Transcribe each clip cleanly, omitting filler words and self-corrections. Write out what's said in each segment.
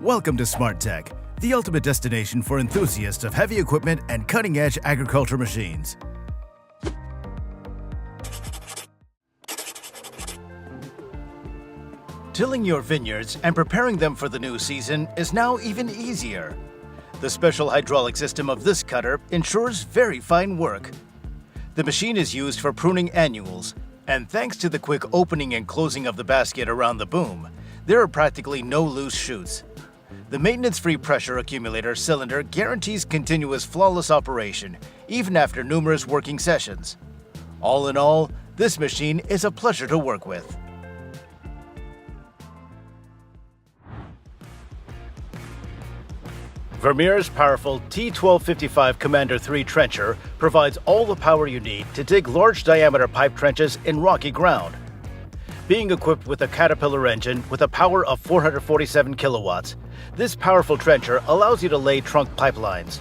Welcome to Smart Tech, the ultimate destination for enthusiasts of heavy equipment and cutting-edge agriculture machines. Tilling your vineyards and preparing them for the new season is now even easier. The special hydraulic system of this cutter ensures very fine work. The machine is used for pruning annuals, and thanks to the quick opening and closing of the basket around the boom, there are practically no loose shoots. The maintenance-free pressure accumulator cylinder guarantees continuous flawless operation, even after numerous working sessions. All in all, this machine is a pleasure to work with. Vermeer's powerful T1255 Commander 3 trencher provides all the power you need to dig large-diameter pipe trenches in rocky ground. Being equipped with a Caterpillar engine with a power of 447 kilowatts, this powerful trencher allows you to lay trunk pipelines.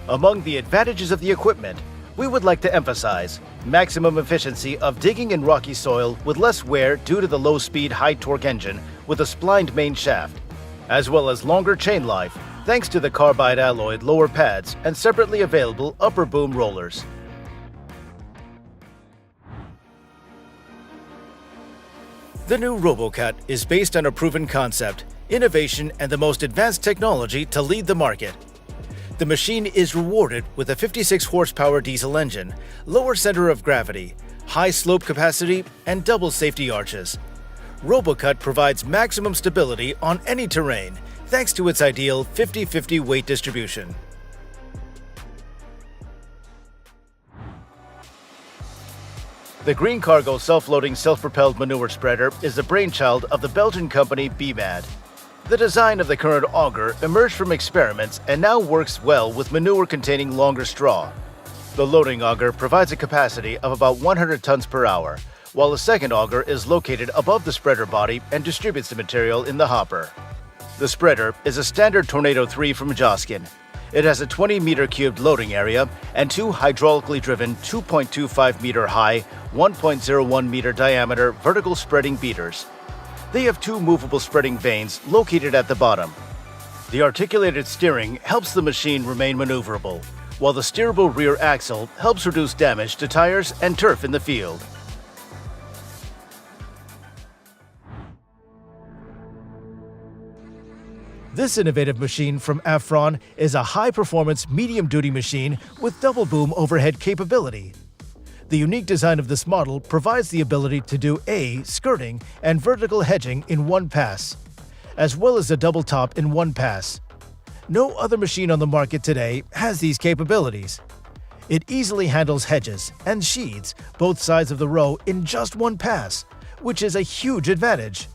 Among the advantages of the equipment, we would like to emphasize maximum efficiency of digging in rocky soil with less wear due to the low-speed, high-torque engine with a splined main shaft, as well as longer chain life thanks to the carbide alloyed lower pads and separately available upper boom rollers. The new RoboCut is based on a proven concept, innovation, and the most advanced technology to lead the market. The machine is rewarded with a 56 horsepower diesel engine, lower center of gravity, high slope capacity, and double safety arches. RoboCut provides maximum stability on any terrain thanks to its ideal 50-50 weight distribution. The Green Cargo self-loading self-propelled manure spreader is the brainchild of the Belgian company BMAD. The design of the current auger emerged from experiments and now works well with manure containing longer straw. The loading auger provides a capacity of about 100 tons per hour, while the second auger is located above the spreader body and distributes the material in the hopper. The spreader is a standard Tornado 3 from Jasmin. It has a 20-meter-cubed loading area and two hydraulically driven 2.25-meter high, 1.01-meter diameter vertical spreading beaters. They have two movable spreading vanes located at the bottom. The articulated steering helps the machine remain maneuverable, while the steerable rear axle helps reduce damage to tires and turf in the field. This innovative machine from Eichmann is a high-performance, medium-duty machine with double-boom overhead capability. The unique design of this model provides the ability to do skirting and vertical hedging in one pass, as well as a double top in one pass. No other machine on the market today has these capabilities. It easily handles hedges and sheaths both sides of the row in just one pass, which is a huge advantage.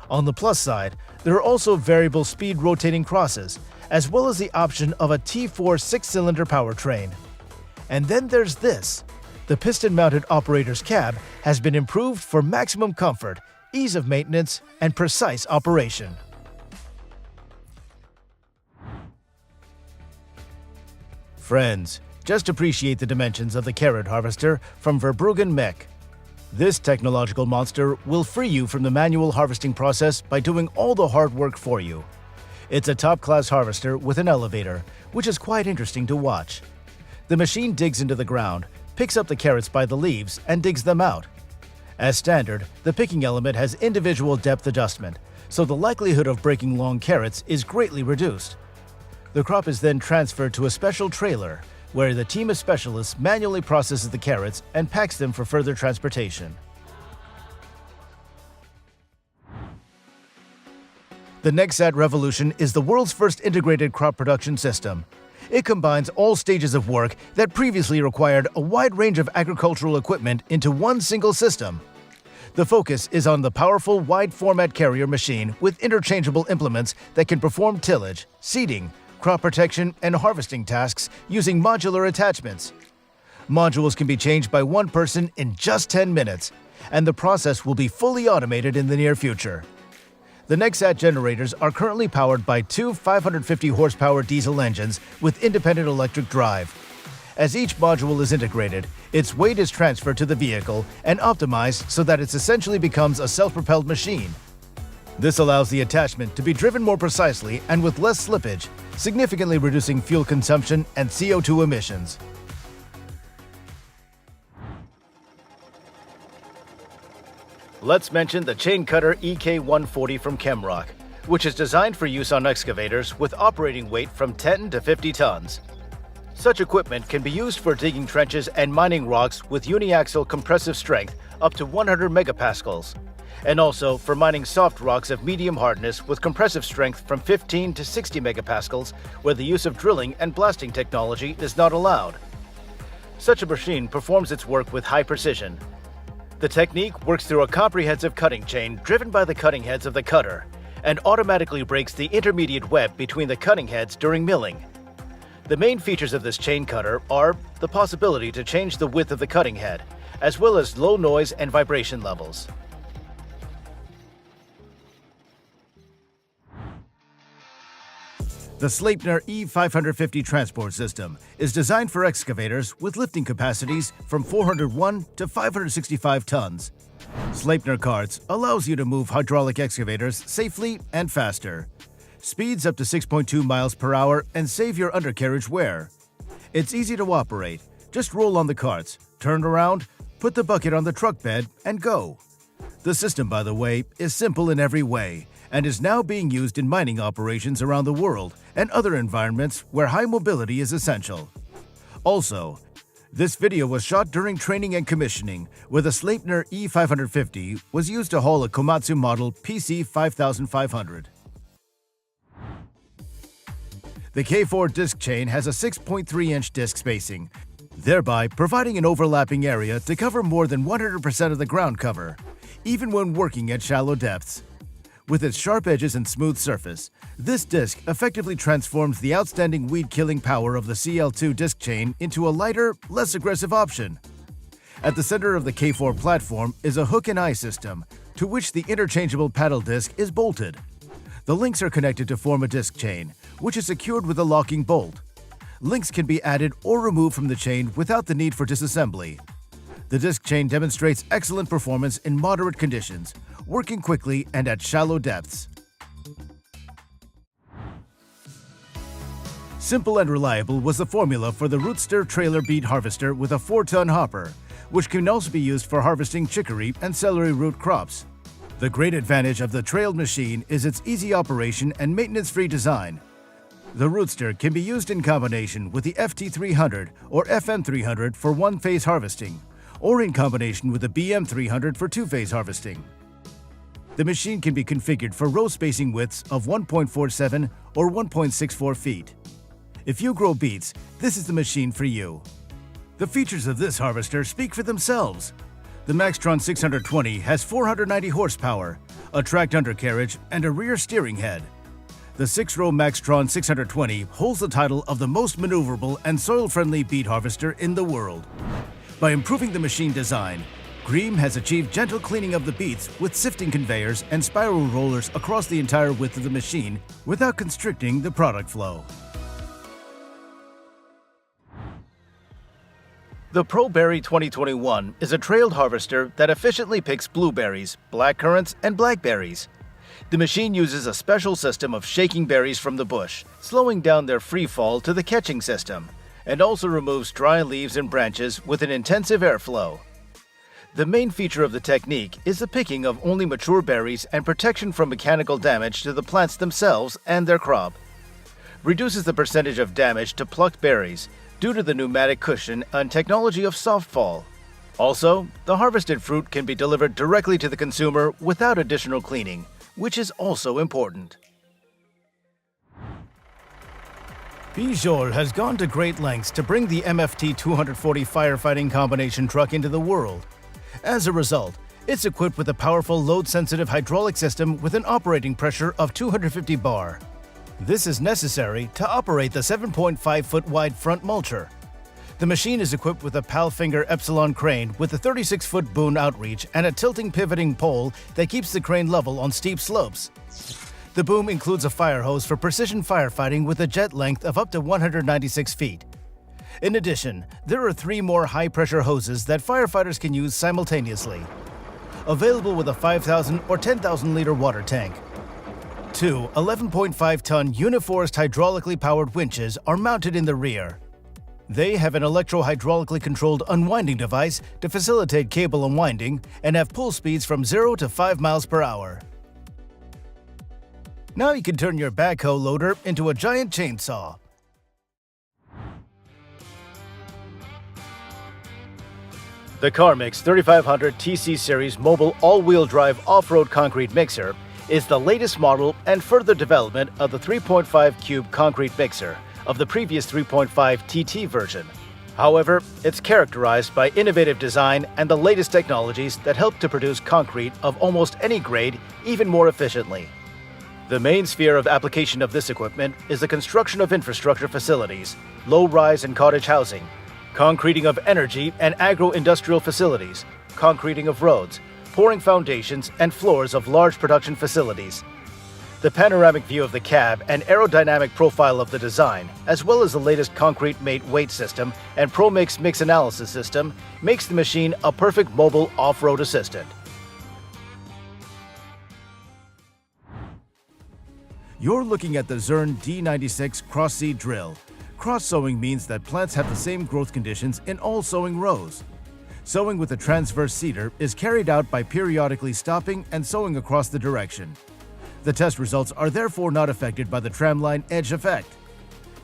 On the plus side, there are also variable speed rotating crosses, as well as the option of a T4 6-cylinder powertrain. And then there's this. The piston-mounted operator's cab has been improved for maximum comfort, ease of maintenance, and precise operation. Friends, just appreciate the dimensions of the carrot harvester from Verbruggen Mech. This technological monster will free you from the manual harvesting process by doing all the hard work for you. It's a top-class harvester with an elevator, which is quite interesting to watch. The machine digs into the ground, picks up the carrots by the leaves, and digs them out. As standard, the picking element has individual depth adjustment, so the likelihood of breaking long carrots is greatly reduced. The crop is then transferred to a special trailer, where the team of specialists manually processes the carrots and packs them for further transportation. The Nexat Revolution is the world's first integrated crop production system. It combines all stages of work that previously required a wide range of agricultural equipment into one single system. The focus is on the powerful wide-format carrier machine with interchangeable implements that can perform tillage, seeding, crop protection, and harvesting tasks using modular attachments. Modules can be changed by one person in just 10 minutes, and the process will be fully automated in the near future. The Nexat generators are currently powered by two 550 horsepower diesel engines with independent electric drive. As each module is integrated, its weight is transferred to the vehicle and optimized so that it essentially becomes a self-propelled machine. This allows the attachment to be driven more precisely and with less slippage, significantly reducing fuel consumption and CO2 emissions. Let's mention the chain cutter EK140 from Chemrock, which is designed for use on excavators with operating weight from 10 to 50 tons. Such equipment can be used for digging trenches and mining rocks with uniaxial compressive strength up to 100 megapascals, and also for mining soft rocks of medium hardness with compressive strength from 15 to 60 megapascals, where the use of drilling and blasting technology is not allowed. Such a machine performs its work with high precision. The technique works through a comprehensive cutting chain driven by the cutting heads of the cutter, and automatically breaks the intermediate web between the cutting heads during milling. The main features of this chain cutter are the possibility to change the width of the cutting head, as well as low noise and vibration levels. The Sleipner E550 transport system is designed for excavators with lifting capacities from 401 to 565 tons. Sleipner carts allows you to move hydraulic excavators safely and faster. Speeds up to 6.2 miles per hour and save your undercarriage wear. It's easy to operate. Just roll on the carts, turn around, put the bucket on the truck bed, and go. The system, by the way, is simple in every way and is now being used in mining operations around the world and other environments where high mobility is essential. Also, this video was shot during training and commissioning, where the Sleipner E550 was used to haul a Komatsu model PC 5500. The K4 disc chain has a 6.3-inch disc spacing, thereby providing an overlapping area to cover more than 100% of the ground cover, even when working at shallow depths. With its sharp edges and smooth surface, this disc effectively transforms the outstanding weed-killing power of the CL2 disc chain into a lighter, less aggressive option. At the center of the K4 platform is a hook and eye system, to which the interchangeable paddle disc is bolted. The links are connected to form a disc chain, which is secured with a locking bolt. Links can be added or removed from the chain without the need for disassembly. The disc chain demonstrates excellent performance in moderate conditions, working quickly and at shallow depths. Simple and reliable was the formula for the Rootster trailer beet harvester with a 4-ton hopper, which can also be used for harvesting chicory and celery root crops. The great advantage of the trailed machine is its easy operation and maintenance-free design. The Rootster can be used in combination with the FT300 or FM300 for one-phase harvesting, or in combination with the BM300 for two-phase harvesting. The machine can be configured for row spacing widths of 1.47 or 1.64 feet. If you grow beets, this is the machine for you. The features of this harvester speak for themselves. The Maxtron 620 has 490 horsepower, a tracked undercarriage, and a rear steering head. The 6-row Maxtron 620 holds the title of the most maneuverable and soil-friendly beet harvester in the world. By improving the machine design, Greem has achieved gentle cleaning of the beets with sifting conveyors and spiral rollers across the entire width of the machine without constricting the product flow. The ProBerry 2021 is a trailed harvester that efficiently picks blueberries, blackcurrants, and blackberries. The machine uses a special system of shaking berries from the bush, slowing down their free fall to the catching system, and also removes dry leaves and branches with an intensive airflow. The main feature of the technique is the picking of only mature berries and protection from mechanical damage to the plants themselves and their crop. Reduces the percentage of damage to plucked berries due to the pneumatic cushion and technology of soft fall. Also, the harvested fruit can be delivered directly to the consumer without additional cleaning, which is also important. Peugeot has gone to great lengths to bring the MFT 240 firefighting combination truck into the world. As a result, it's equipped with a powerful load-sensitive hydraulic system with an operating pressure of 250 bar. This is necessary to operate the 7.5-foot wide front mulcher. The machine is equipped with a Palfinger Epsilon crane with a 36-foot boom outreach and a tilting pivoting pole that keeps the crane level on steep slopes. The boom includes a fire hose for precision firefighting with a jet length of up to 196 feet. In addition, there are 3 more high-pressure hoses that firefighters can use simultaneously. Available with a 5,000 or 10,000-liter water tank, Two 11.5-ton uniforced hydraulically powered winches are mounted in the rear. They have an electro-hydraulically controlled unwinding device to facilitate cable unwinding and have pull speeds from 0 to 5 miles per hour. Now you can turn your backhoe loader into a giant chainsaw. The CarMix 3500 TC Series mobile all-wheel drive off-road concrete mixer is the latest model and further development of the 3.5 cube concrete mixer of the previous 3.5 TT version. However, it's characterized by innovative design and the latest technologies that help to produce concrete of almost any grade even more efficiently. The main sphere of application of this equipment is the construction of infrastructure facilities, low-rise and cottage housing, concreting of energy and agro-industrial facilities, concreting of roads, pouring foundations and floors of large production facilities. The panoramic view of the cab and aerodynamic profile of the design, as well as the latest concrete mate weight system and ProMix mix analysis system, makes the machine a perfect mobile off-road assistant. You're looking at the Zern D96 cross-seed drill. Cross-sowing means that plants have the same growth conditions in all sowing rows. Sowing with a transverse seeder is carried out by periodically stopping and sowing across the direction. The test results are therefore not affected by the tramline edge effect.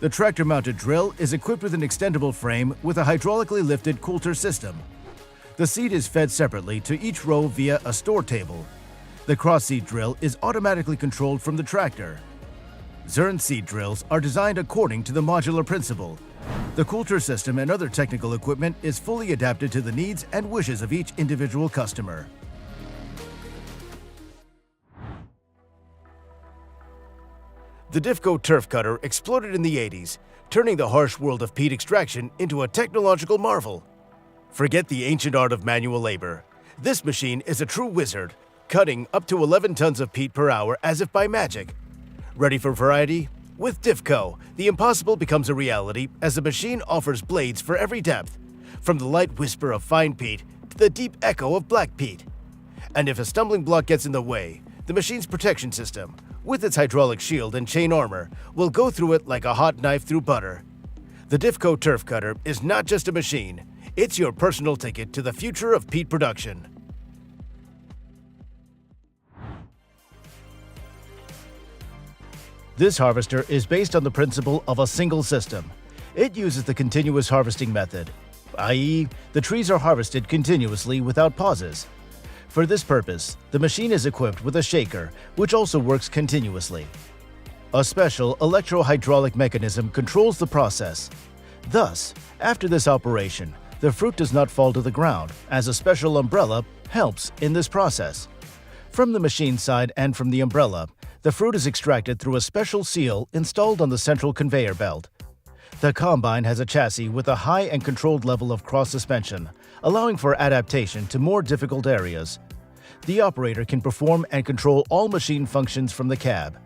The tractor-mounted drill is equipped with an extendable frame with a hydraulically lifted coulter system. The seed is fed separately to each row via a store table. The cross-seed drill is automatically controlled from the tractor. Zern seed drills are designed according to the modular principle. The coulter system and other technical equipment is fully adapted to the needs and wishes of each individual customer. The Difco turf cutter exploded in the 80s, turning the harsh world of peat extraction into a technological marvel. Forget the ancient art of manual labor. This machine is a true wizard, cutting up to 11 tons of peat per hour as if by magic. Ready for variety? With Difco, the impossible becomes a reality as the machine offers blades for every depth, from the light whisper of fine peat to the deep echo of black peat. And if a stumbling block gets in the way, the machine's protection system, with its hydraulic shield and chain armor, will go through it like a hot knife through butter. The Difco turf cutter is not just a machine, it's your personal ticket to the future of peat production. This harvester is based on the principle of a single system. It uses the continuous harvesting method, i.e., the trees are harvested continuously without pauses. For this purpose, the machine is equipped with a shaker, which also works continuously. A special electro-hydraulic mechanism controls the process. Thus, after this operation, the fruit does not fall to the ground, as a special umbrella helps in this process. From the machine side and from the umbrella, the fruit is extracted through a special seal installed on the central conveyor belt. The combine has a chassis with a high and controlled level of cross suspension, allowing for adaptation to more difficult areas. The operator can perform and control all machine functions from the cab.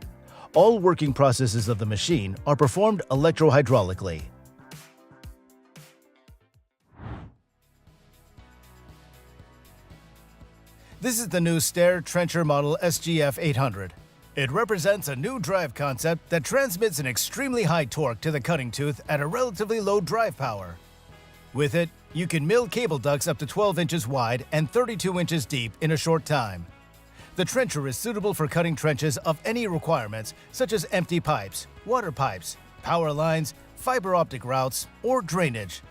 All working processes of the machine are performed electro-hydraulically. This is the new Stair Trencher Model SGF 800. It represents a new drive concept that transmits an extremely high torque to the cutting tooth at a relatively low drive power. With it, you can mill cable ducts up to 12 inches wide and 32 inches deep in a short time. The trencher is suitable for cutting trenches of any requirements, such as empty pipes, water pipes, power lines, fiber optic routes, or drainage.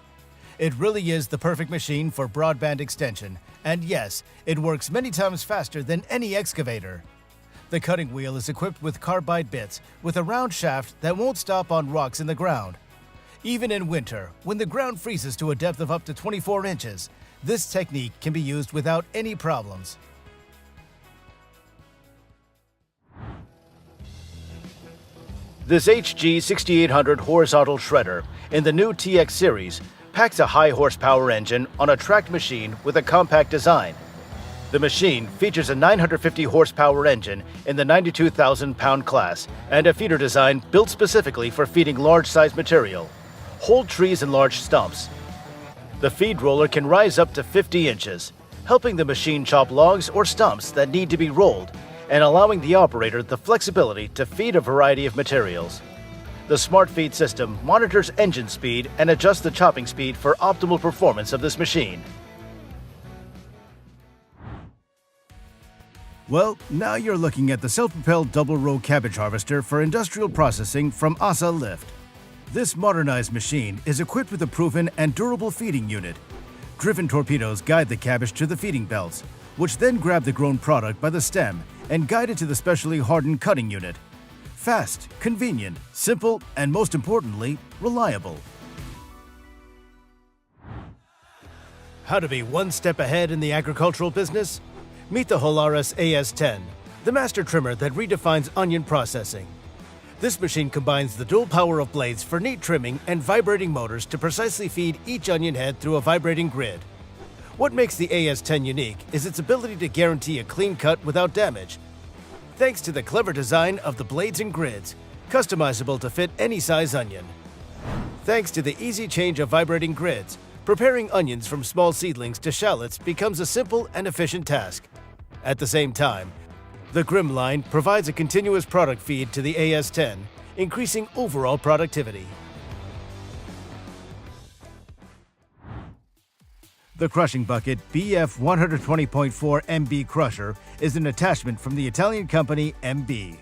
It really is the perfect machine for broadband extension, and yes, it works many times faster than any excavator. The cutting wheel is equipped with carbide bits with a round shaft that won't stop on rocks in the ground. Even in winter, when the ground freezes to a depth of up to 24 inches, this technique can be used without any problems. This HG 6800 horizontal shredder in the new TX series packs a high horsepower engine on a tracked machine with a compact design. The machine features a 950 horsepower engine in the 92,000 pound class and a feeder design built specifically for feeding large-sized material, whole trees and large stumps. The feed roller can rise up to 50 inches, helping the machine chop logs or stumps that need to be rolled, and allowing the operator the flexibility to feed a variety of materials. The Smart Feed system monitors engine speed and adjusts the chopping speed for optimal performance of this machine. Well, now you're looking at the self-propelled double-row cabbage harvester for industrial processing from ASA Lift. This modernized machine is equipped with a proven and durable feeding unit. Driven torpedoes guide the cabbage to the feeding belts, which then grab the grown product by the stem and guide it to the specially hardened cutting unit. Fast, convenient, simple, and most importantly, reliable. How to be one step ahead in the agricultural business? Meet the Holaris AS10, the master trimmer that redefines onion processing. This machine combines the dual power of blades for neat trimming and vibrating motors to precisely feed each onion head through a vibrating grid. What makes the AS10 unique is its ability to guarantee a clean cut without damage. Thanks to the clever design of the blades and grids, customizable to fit any size onion. Thanks to the easy change of vibrating grids, preparing onions from small seedlings to shallots becomes a simple and efficient task. At the same time, the Grim line provides a continuous product feed to the AS10, increasing overall productivity. The crushing bucket BF 120.4 MB crusher is an attachment from the Italian company MB.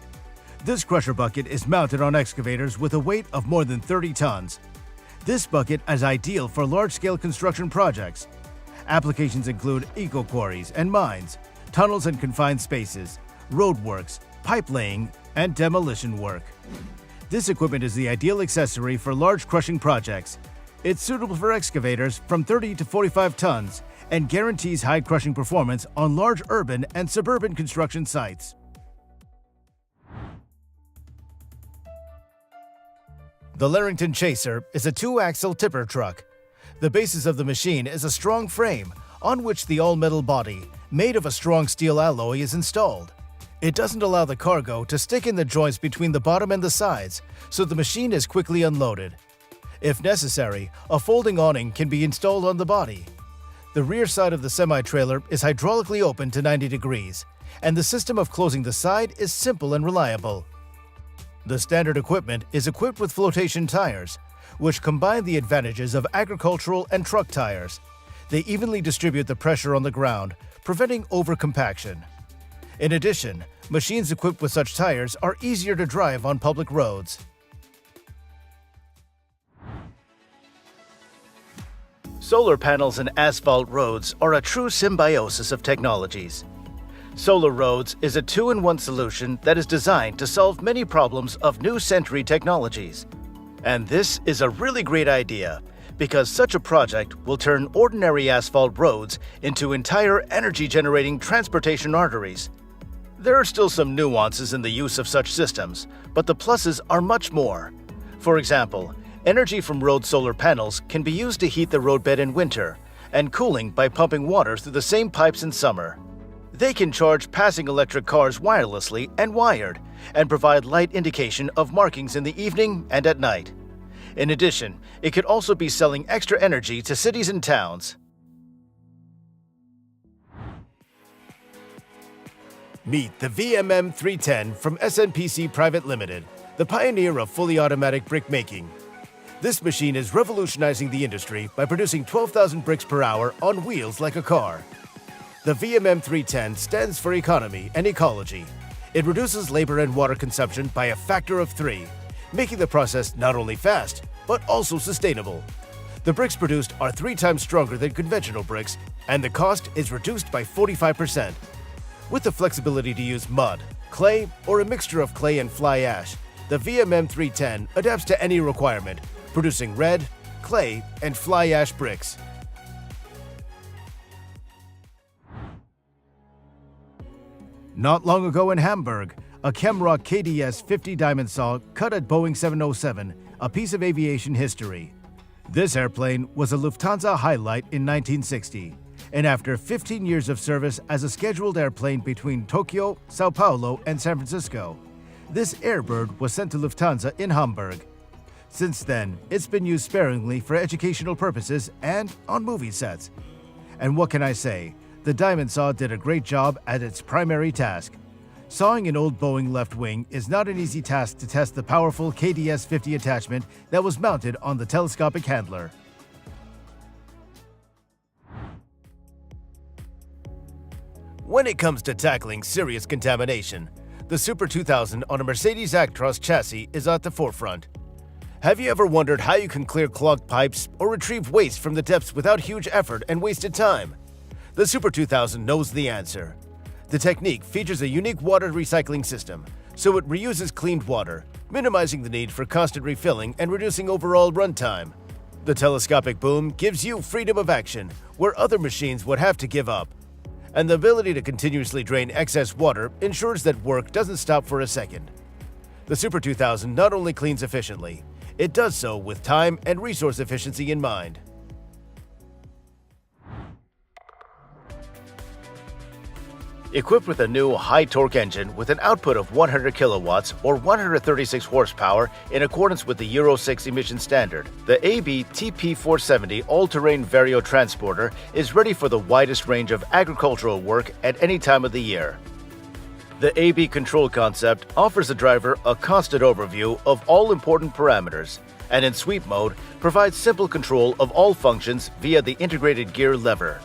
This crusher bucket is mounted on excavators with a weight of more than 30 tons. This bucket is ideal for large-scale construction projects. Applications include eco-quarries and mines, tunnels and confined spaces, roadworks, pipe laying, and demolition work. This equipment is the ideal accessory for large crushing projects. It's suitable for excavators from 30 to 45 tons and guarantees high crushing performance on large urban and suburban construction sites. The Larrington Chaser is a two-axle tipper truck. The basis of the machine is a strong frame on which the all-metal body, made of a strong steel alloy, is installed. It doesn't allow the cargo to stick in the joints between the bottom and the sides, so the machine is quickly unloaded. If necessary, a folding awning can be installed on the body. The rear side of the semi-trailer is hydraulically open to 90 degrees, and the system of closing the side is simple and reliable. The standard equipment is equipped with flotation tires, which combine the advantages of agricultural and truck tires. They evenly distribute the pressure on the ground, preventing over-compaction. In addition, machines equipped with such tires are easier to drive on public roads. Solar panels and asphalt roads are a true symbiosis of technologies. Solar Roads is a two-in-one solution that is designed to solve many problems of new century technologies. And this is a really great idea, because such a project will turn ordinary asphalt roads into entire energy-generating transportation arteries. There are still some nuances in the use of such systems, but the pluses are much more. For example, energy from road solar panels can be used to heat the roadbed in winter, and cooling by pumping water through the same pipes in summer. They can charge passing electric cars wirelessly and wired, and provide light indication of markings in the evening and at night. In addition, it could also be selling extra energy to cities and towns. Meet the VMM 310 from SNPC Private Limited, the pioneer of fully automatic brick making. This machine is revolutionizing the industry by producing 12,000 bricks per hour on wheels like a car. The VMM 310 stands for economy and ecology. It reduces labor and water consumption by a factor of 3, making the process not only fast, but also sustainable. The bricks produced are 3 times stronger than conventional bricks, and the cost is reduced by 45%. With the flexibility to use mud, clay, or a mixture of clay and fly ash, the VMM 310 adapts to any requirement, producing red, clay, and fly ash bricks. Not long ago in Hamburg, a Chemrock KDS 50 diamond saw cut at Boeing 707, a piece of aviation history. This airplane was a Lufthansa highlight in 1960, and after 15 years of service as a scheduled airplane between Tokyo, Sao Paulo, and San Francisco, this airbird was sent to Lufthansa in Hamburg. Since then, it's been used sparingly for educational purposes and on movie sets. And what can I say? The diamond saw did a great job at its primary task. Sawing an old Boeing left wing is not an easy task to test the powerful KDS-50 attachment that was mounted on the telescopic handler. When it comes to tackling serious contamination, the Super 2000 on a Mercedes Actros chassis is at the forefront. Have you ever wondered how you can clear clogged pipes or retrieve waste from the depths without huge effort and wasted time? The Super 2000 knows the answer. The technique features a unique water recycling system, so it reuses cleaned water, minimizing the need for constant refilling and reducing overall runtime. The telescopic boom gives you freedom of action where other machines would have to give up. And the ability to continuously drain excess water ensures that work doesn't stop for a second. The Super 2000 not only cleans efficiently, it does so with time and resource efficiency in mind. Equipped with a new high-torque engine with an output of 100 kilowatts or 136 horsepower in accordance with the Euro 6 emission standard, the AB TP470 all-terrain Vario transporter is ready for the widest range of agricultural work at any time of the year. The AB control concept offers the driver a constant overview of all important parameters, and in sweep mode provides simple control of all functions via the integrated gear lever.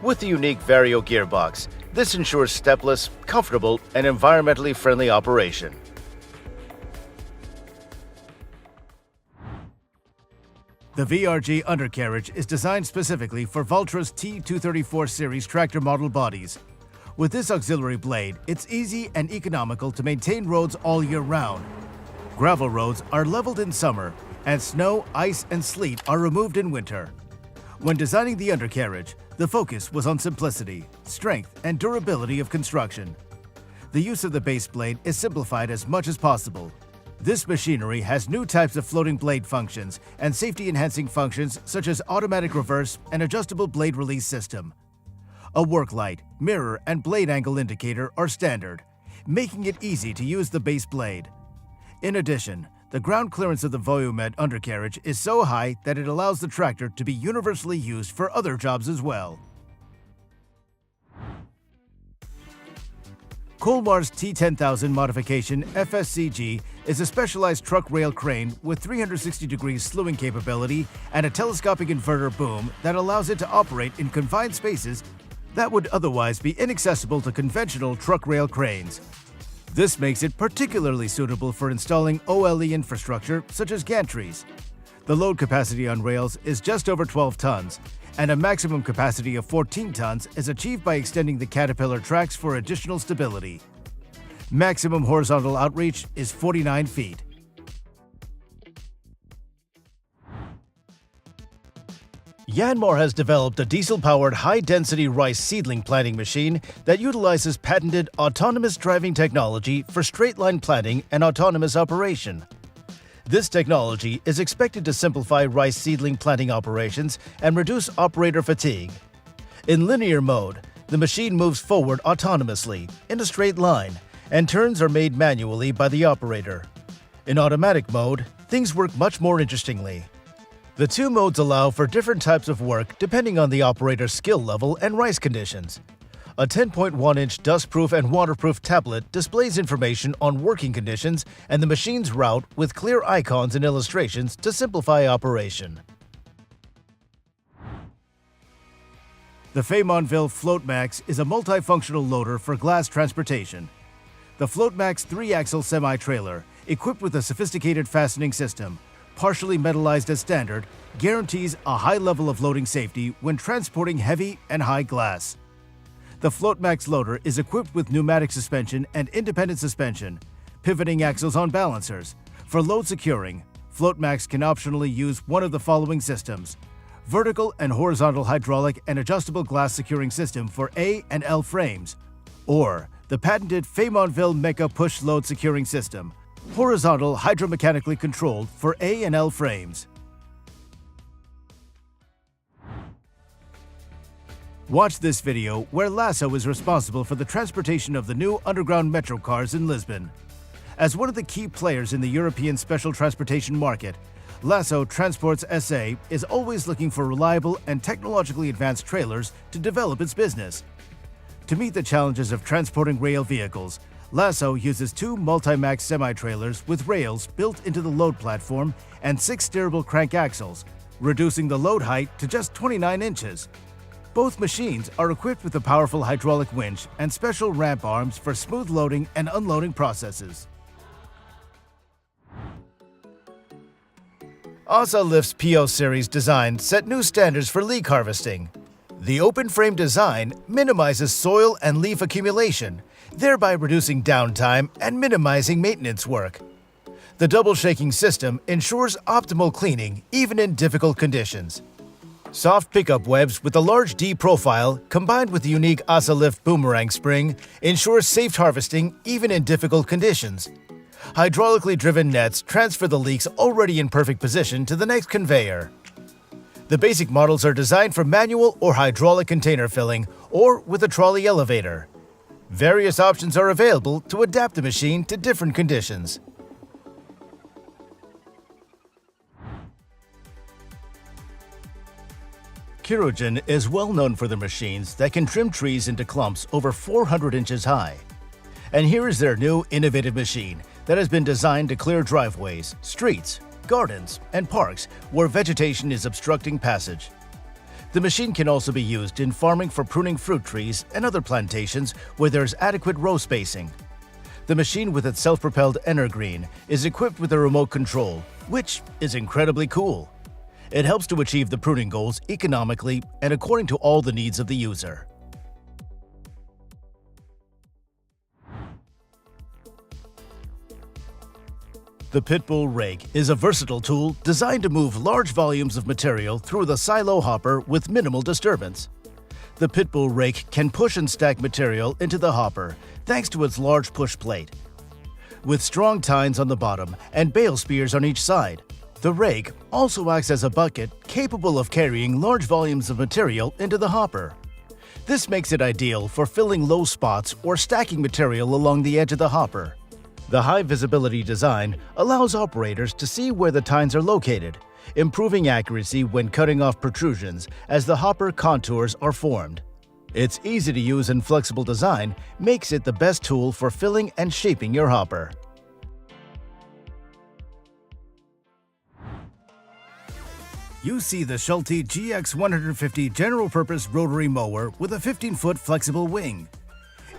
With the unique Vario gearbox, this ensures stepless, comfortable, and environmentally friendly operation. The VRG undercarriage is designed specifically for Valtra's T234 series tractor model bodies. With this auxiliary blade, it's easy and economical to maintain roads all year round. Gravel roads are leveled in summer, and snow, ice, and sleet are removed in winter. When designing the undercarriage, the focus was on simplicity, strength, and durability of construction. The use of the base blade is simplified as much as possible. This machinery has new types of floating blade functions and safety-enhancing functions such as automatic reverse and adjustable blade release system. A work light, mirror, and blade angle indicator are standard, making it easy to use the base blade. In addition, the ground clearance of the Volumed undercarriage is so high that it allows the tractor to be universally used for other jobs as well. Colmar's T10000 modification FSCG is a specialized truck rail crane with 360-degree slewing capability and a telescopic inverter boom that allows it to operate in confined spaces that would otherwise be inaccessible to conventional truck rail cranes. This makes it particularly suitable for installing OLE infrastructure such as gantries. The load capacity on rails is just over 12 tons, and a maximum capacity of 14 tons is achieved by extending the Caterpillar tracks for additional stability. Maximum horizontal outreach is 49 feet. Yanmar has developed a diesel-powered high-density rice seedling planting machine that utilizes patented autonomous driving technology for straight-line planting and autonomous operation. This technology is expected to simplify rice seedling planting operations and reduce operator fatigue. In linear mode, the machine moves forward autonomously in a straight line, and turns are made manually by the operator. In automatic mode, things work much more interestingly. The two modes allow for different types of work depending on the operator's skill level and rice conditions. A 10.1-inch dust-proof and waterproof tablet displays information on working conditions and the machine's route with clear icons and illustrations to simplify operation. The Faymonville FloatMax is a multifunctional loader for glass transportation. The FloatMax 3-axle semi-trailer, equipped with a sophisticated fastening system, partially metallized as standard, guarantees a high level of loading safety when transporting heavy and high glass. The FloatMax loader is equipped with pneumatic suspension and independent suspension, pivoting axles on balancers. For load securing, FloatMax can optionally use one of the following systems: vertical and horizontal hydraulic and adjustable glass securing system for A and L frames, or the patented Faymonville Mecha push load securing system, horizontal hydromechanically controlled for A and L frames. Watch this video where Lasso is responsible for the transportation of the new underground metro cars in Lisbon. As one of the key players in the European special transportation market, Lasso Transports SA is always looking for reliable and technologically advanced trailers to develop its business. To meet the challenges of transporting rail vehicles, Lasso uses 2 multi-max semi-trailers with rails built into the load platform and 6 steerable crank axles, reducing the load height to just 29 inches. Both machines are equipped with a powerful hydraulic winch and special ramp arms for smooth loading and unloading processes. Arielleland's PO series design set new standards for leek harvesting. The open frame design minimizes soil and leaf accumulation, thereby reducing downtime and minimizing maintenance work. The double shaking system ensures optimal cleaning even in difficult conditions. Soft pickup webs with a large D profile combined with the unique Arielleland boomerang spring ensures safe harvesting even in difficult conditions. Hydraulically driven nets transfer the leeks already in perfect position to the next conveyor. The basic models are designed for manual or hydraulic container filling or with a trolley elevator. Various options are available to adapt the machine to different conditions. Kerogen is well known for their machines that can trim trees into clumps over 400 inches high. And here is their new innovative machine that has been designed to clear driveways, streets, gardens, and parks where vegetation is obstructing passage. The machine can also be used in farming for pruning fruit trees and other plantations where there's adequate row spacing. The machine with its self-propelled Energreen is equipped with a remote control, which is incredibly cool. It helps to achieve the pruning goals economically and according to all the needs of the user. The Pitbull rake is a versatile tool designed to move large volumes of material through the silo hopper with minimal disturbance. The Pitbull rake can push and stack material into the hopper thanks to its large push plate. With strong tines on the bottom and bale spears on each side, the rake also acts as a bucket capable of carrying large volumes of material into the hopper. This makes it ideal for filling low spots or stacking material along the edge of the hopper. The high-visibility design allows operators to see where the tines are located, improving accuracy when cutting off protrusions as the hopper contours are formed. Its easy-to-use and flexible design makes it the best tool for filling and shaping your hopper. You see the Schulte GX150 general-purpose rotary mower with a 15-foot flexible wing.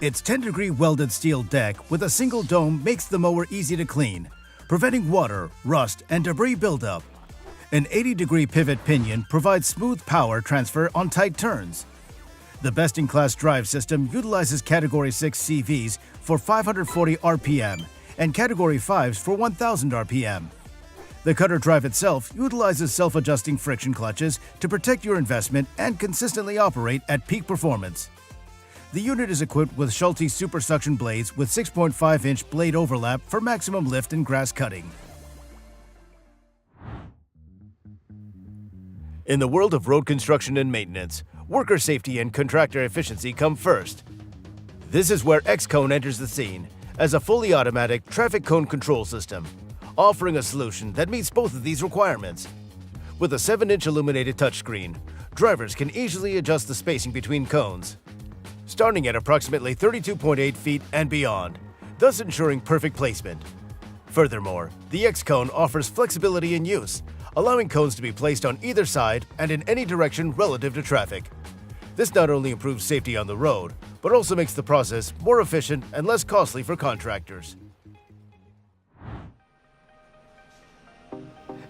Its 10-degree welded steel deck with a single dome makes the mower easy to clean, preventing water, rust, and debris buildup. An 80-degree pivot pinion provides smooth power transfer on tight turns. The best-in-class drive system utilizes Category 6 CVs for 540 RPM and Category 5s for 1000 RPM. The cutter drive itself utilizes self-adjusting friction clutches to protect your investment and consistently operate at peak performance. The unit is equipped with Schulte super suction blades with 6.5-inch blade overlap for maximum lift and grass cutting. In the world of road construction and maintenance, worker safety and contractor efficiency come first. This is where X-Cone enters the scene as a fully automatic traffic cone control system, offering a solution that meets both of these requirements. With a 7-inch illuminated touchscreen, drivers can easily adjust the spacing between cones, starting at approximately 32.8 feet and beyond, thus ensuring perfect placement. Furthermore, the X-Cone offers flexibility in use, allowing cones to be placed on either side and in any direction relative to traffic. This not only improves safety on the road, but also makes the process more efficient and less costly for contractors.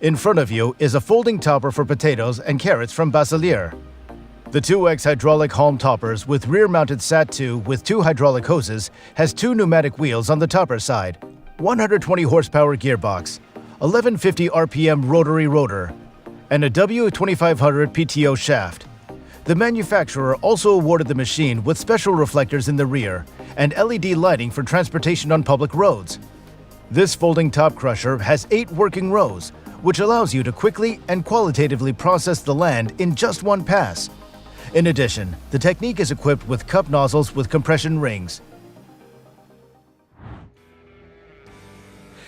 In front of you is a folding topper for potatoes and carrots from Baselier. The 2X hydraulic Halm toppers with rear-mounted SAT2 with 2 hydraulic hoses has 2 pneumatic wheels on the topper side, 120 horsepower gearbox, 1150 RPM rotary rotor, and a W2500 PTO shaft. The manufacturer also awarded the machine with special reflectors in the rear and LED lighting for transportation on public roads. This folding top crusher has 8 working rows, which allows you to quickly and qualitatively process the land in just one pass. In addition, the technique is equipped with cup nozzles with compression rings.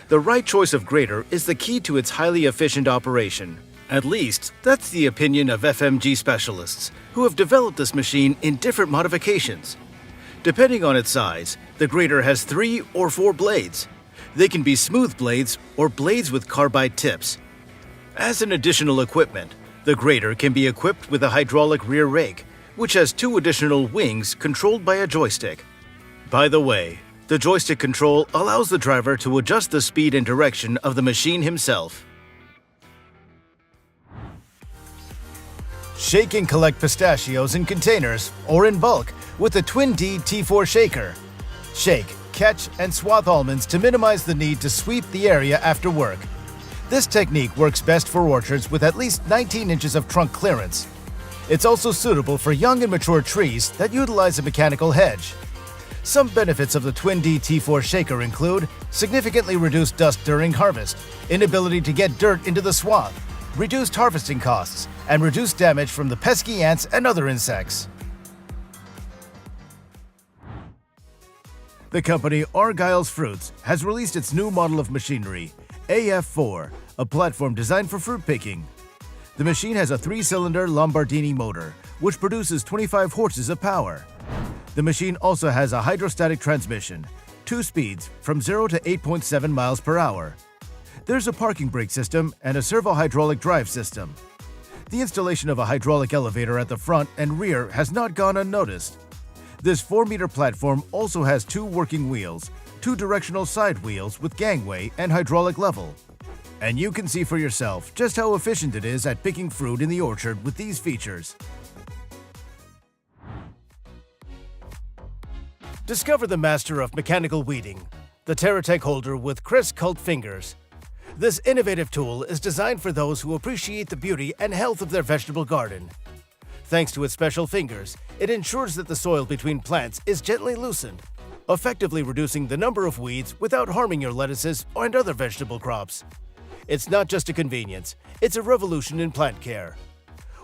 The right choice of grader is the key to its highly efficient operation. At least, that's the opinion of FMG specialists, who have developed this machine in different modifications. Depending on its size, the grater has 3 or 4 blades. They can be smooth blades or blades with carbide tips. As an additional equipment, the grater can be equipped with a hydraulic rear rake, which has 2 additional wings controlled by a joystick. By the way, the joystick control allows the driver to adjust the speed and direction of the machine himself. Shake and collect pistachios in containers or in bulk with the Twin D T4 shaker. Shake, catch, and swath almonds to minimize the need to sweep the area after work. This technique works best for orchards with at least 19 inches of trunk clearance. It's also suitable for young and mature trees that utilize a mechanical hedge. Some benefits of the Twin D T4 shaker include significantly reduced dust during harvest, inability to get dirt into the swath, reduced harvesting costs, and reduced damage from the pesky ants and other insects. The company Argyle's Fruits has released its new model of machinery, AF4, a platform designed for fruit picking. The machine has a 3-cylinder Lombardini motor, which produces 25 horses of power. The machine also has a hydrostatic transmission, 2 speeds from 0 to 8.7 miles per hour. There's a parking brake system and a servo-hydraulic drive system. The installation of a hydraulic elevator at the front and rear has not gone unnoticed. This 4-meter platform also has 2 working wheels, 2 directional side wheels with gangway and hydraulic level. And you can see for yourself just how efficient it is at picking fruit in the orchard with these features. Discover the master of mechanical weeding, the TerraTech holder with Crest Cult fingers. This innovative tool is designed for those who appreciate the beauty and health of their vegetable garden. Thanks to its special fingers, it ensures that the soil between plants is gently loosened, effectively reducing the number of weeds without harming your lettuces and other vegetable crops. It's not just a convenience, it's a revolution in plant care.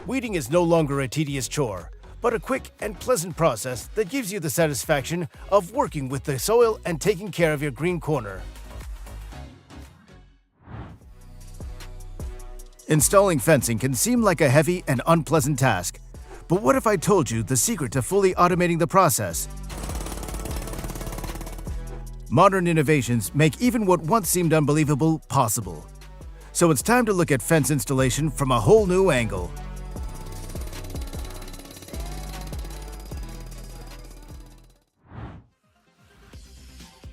Weeding is no longer a tedious chore, but a quick and pleasant process that gives you the satisfaction of working with the soil and taking care of your green corner. Installing fencing can seem like a heavy and unpleasant task, but what if I told you the secret to fully automating the process? Modern innovations make even what once seemed unbelievable possible. So it's time to look at fence installation from a whole new angle.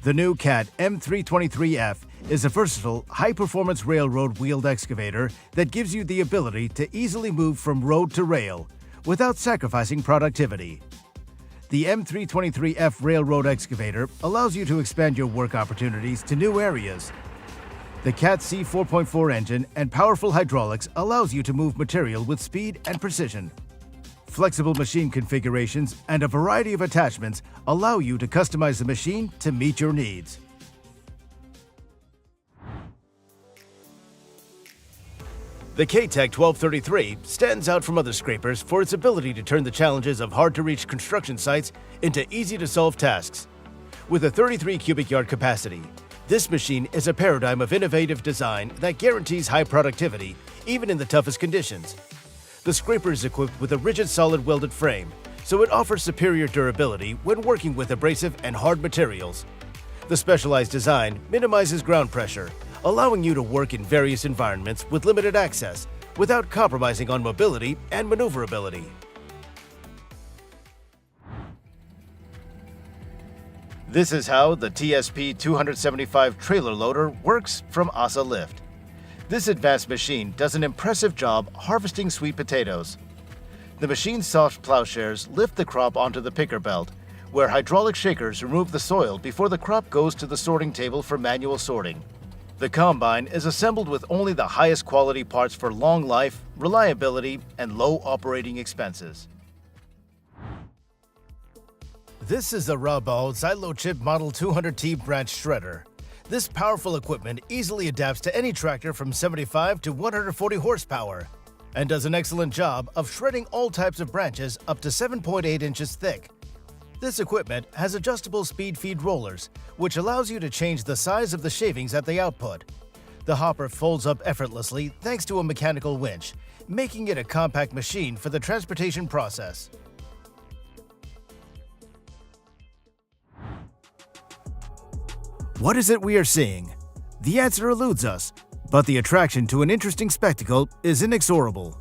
The new CAT M323F is a versatile, high-performance railroad wheeled excavator that gives you the ability to easily move from road to rail without sacrificing productivity. The M323F railroad excavator allows you to expand your work opportunities to new areas. The CAT C 4.4 engine and powerful hydraulics allows you to move material with speed and precision. Flexible machine configurations and a variety of attachments allow you to customize the machine to meet your needs. The K-Tech 1233 stands out from other scrapers for its ability to turn the challenges of hard-to-reach construction sites into easy-to-solve tasks. With a 33 cubic yard capacity, this machine is a paradigm of innovative design that guarantees high productivity even in the toughest conditions. The scraper is equipped with a rigid solid welded frame, so it offers superior durability when working with abrasive and hard materials. The specialized design minimizes ground pressure, allowing you to work in various environments with limited access without compromising on mobility and maneuverability. This is how the TSP 275 trailer loader works from ASA Lift. This advanced machine does an impressive job harvesting sweet potatoes. The machine's soft plowshares lift the crop onto the picker belt, where hydraulic shakers remove the soil before the crop goes to the sorting table for manual sorting. The combine is assembled with only the highest quality parts for long life, reliability, and low operating expenses. This is the Rabaud Xylochip Model 200T branch shredder. This powerful equipment easily adapts to any tractor from 75 to 140 horsepower and does an excellent job of shredding all types of branches up to 7.8 inches thick. This equipment has adjustable speed feed rollers, which allows you to change the size of the shavings at the output. The hopper folds up effortlessly thanks to a mechanical winch, making it a compact machine for the transportation process. What is it we are seeing? The answer eludes us, but the attraction to an interesting spectacle is inexorable.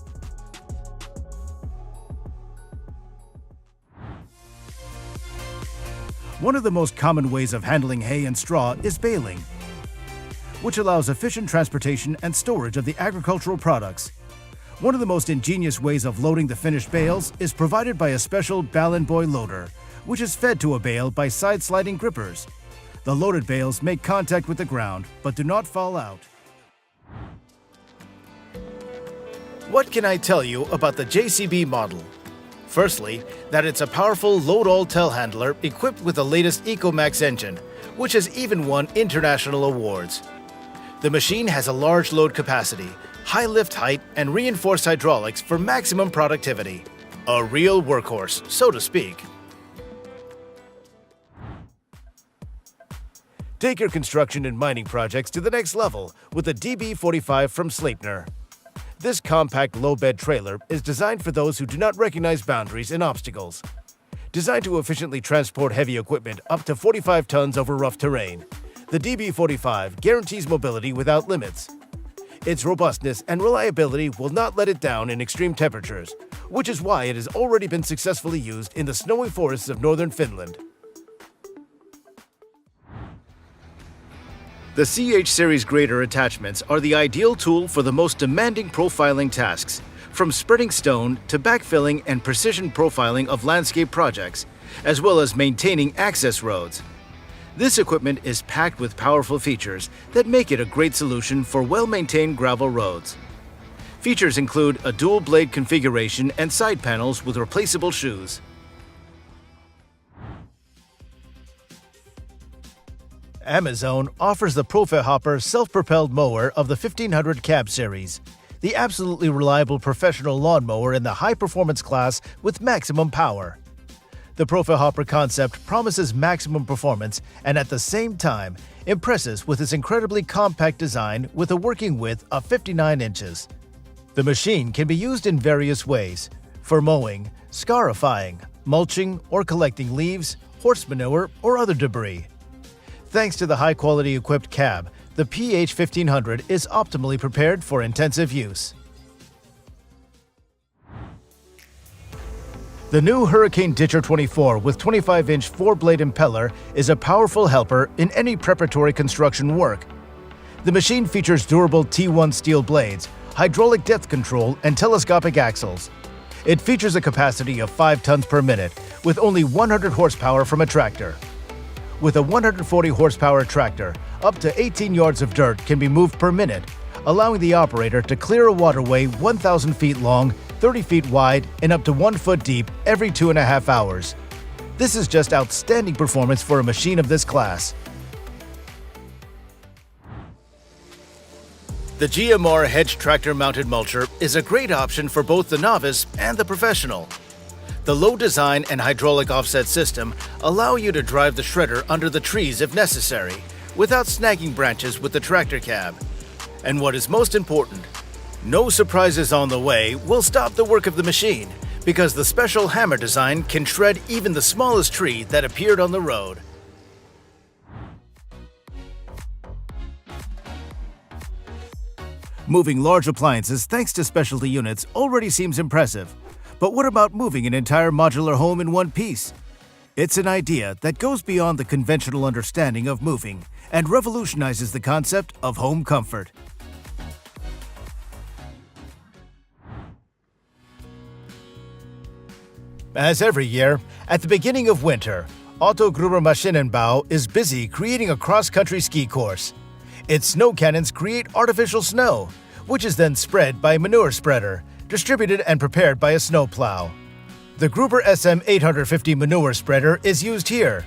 One of the most common ways of handling hay and straw is baling, which allows efficient transportation and storage of the agricultural products. One of the most ingenious ways of loading the finished bales is provided by a special bale-and-boy loader, which is fed to a bale by side-sliding grippers. The loaded bales make contact with the ground, but do not fall out. What can I tell you about the JCB model? Firstly, that it's a powerful load-all telehandler equipped with the latest EcoMax engine, which has even won international awards. The machine has a large load capacity, high lift height, and reinforced hydraulics for maximum productivity. A real workhorse, so to speak. Take your construction and mining projects to the next level with the DB45 from Sleipner. This compact low-bed trailer is designed for those who do not recognize boundaries and obstacles. Designed to efficiently transport heavy equipment up to 45 tons over rough terrain, the DB45 guarantees mobility without limits. Its robustness and reliability will not let it down in extreme temperatures, which is why it has already been successfully used in the snowy forests of northern Finland. The CH series grader attachments are the ideal tool for the most demanding profiling tasks, from spreading stone to backfilling and precision profiling of landscape projects, as well as maintaining access roads. This equipment is packed with powerful features that make it a great solution for well-maintained gravel roads. Features include a dual blade configuration and side panels with replaceable shoes. Amazon offers the Profihopper self-propelled mower of the 1500 cab series, the absolutely reliable professional lawnmower in the high-performance class with maximum power. The Profihopper concept promises maximum performance and at the same time impresses with its incredibly compact design with a working width of 59 inches. The machine can be used in various ways: for mowing, scarifying, mulching, or collecting leaves, horse manure, or other debris. Thanks to the high-quality equipped cab, the PH1500 is optimally prepared for intensive use. The new Hurricane Ditcher 24 with 25-inch 4-blade impeller is a powerful helper in any preparatory construction work. The machine features durable T1 steel blades, hydraulic depth control, and telescopic axles. It features a capacity of 5 tons per minute, with only 100 horsepower from a tractor. With a 140 horsepower tractor, up to 18 yards of dirt can be moved per minute, allowing the operator to clear a waterway 1,000 feet long, 30 feet wide, and up to 1 foot deep every 2.5 hours. This is just outstanding performance for a machine of this class. The GMR Hedge Tractor-Mounted Mulcher is a great option for both the novice and the professional. The low design and hydraulic offset system allow you to drive the shredder under the trees if necessary, without snagging branches with the tractor cab. And what is most important, no surprises on the way will stop the work of the machine, because the special hammer design can shred even the smallest tree that appeared on the road. Moving large appliances thanks to specialty units already seems impressive. But what about moving an entire modular home in one piece? It's an idea that goes beyond the conventional understanding of moving and revolutionizes the concept of home comfort. As every year, at the beginning of winter, Autogruber Maschinenbau is busy creating a cross-country ski course. Its snow cannons create artificial snow, which is then spread by a manure spreader, distributed and prepared by a snowplow. The Gruber SM850 manure spreader is used here.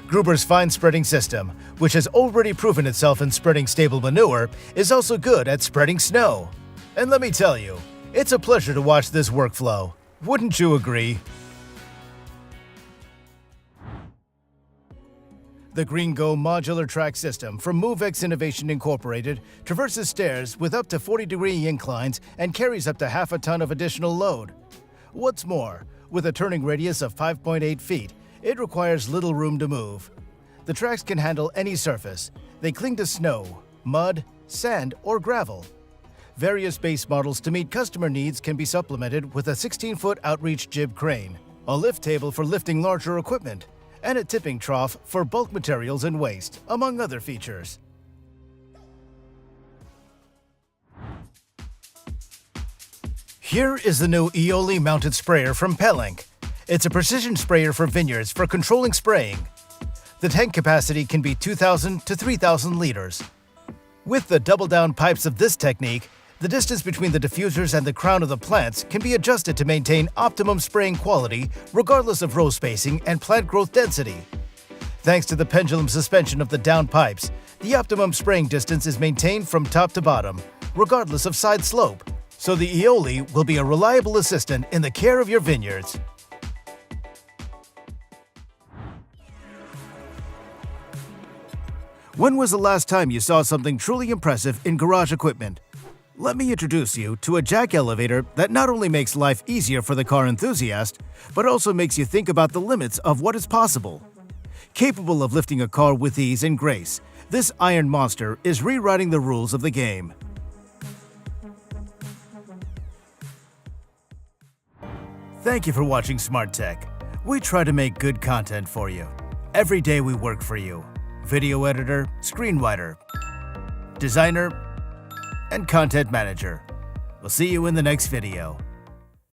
Gruber's fine spreading system, which has already proven itself in spreading stable manure, is also good at spreading snow. And let me tell you, it's a pleasure to watch this workflow. Wouldn't you agree? The GreenGo modular track system from MoveX Innovation Incorporated traverses stairs with up to 40-degree inclines and carries up to half a ton of additional load. What's more, with a turning radius of 5.8 feet, it requires little room to move. The tracks can handle any surface. They cling to snow, mud, sand, or gravel. Various base models to meet customer needs can be supplemented with a 16-foot outreach jib crane, a lift table for lifting larger equipment, and a tipping trough for bulk materials and waste, among other features. Here is the new Aiolli mounted sprayer from Pellenc. It's a precision sprayer for vineyards for controlling spraying. The tank capacity can be 2,000 to 3,000 liters. With the double-down pipes of this technique, the distance between the diffusers and the crown of the plants can be adjusted to maintain optimum spraying quality regardless of row spacing and plant growth density. Thanks to the pendulum suspension of the down pipes, the optimum spraying distance is maintained from top to bottom, regardless of side slope, so the Aiolli will be a reliable assistant in the care of your vineyards. When was the last time you saw something truly impressive in garage equipment? Let me introduce you to a jack elevator that not only makes life easier for the car enthusiast, but also makes you think about the limits of what is possible. Capable of lifting a car with ease and grace, this iron monster is rewriting the rules of the game. Thank you for watching Smart Tech. We try to make good content for you. Every day we work for you. Video editor, screenwriter, designer, and content manager. We'll see you in the next video.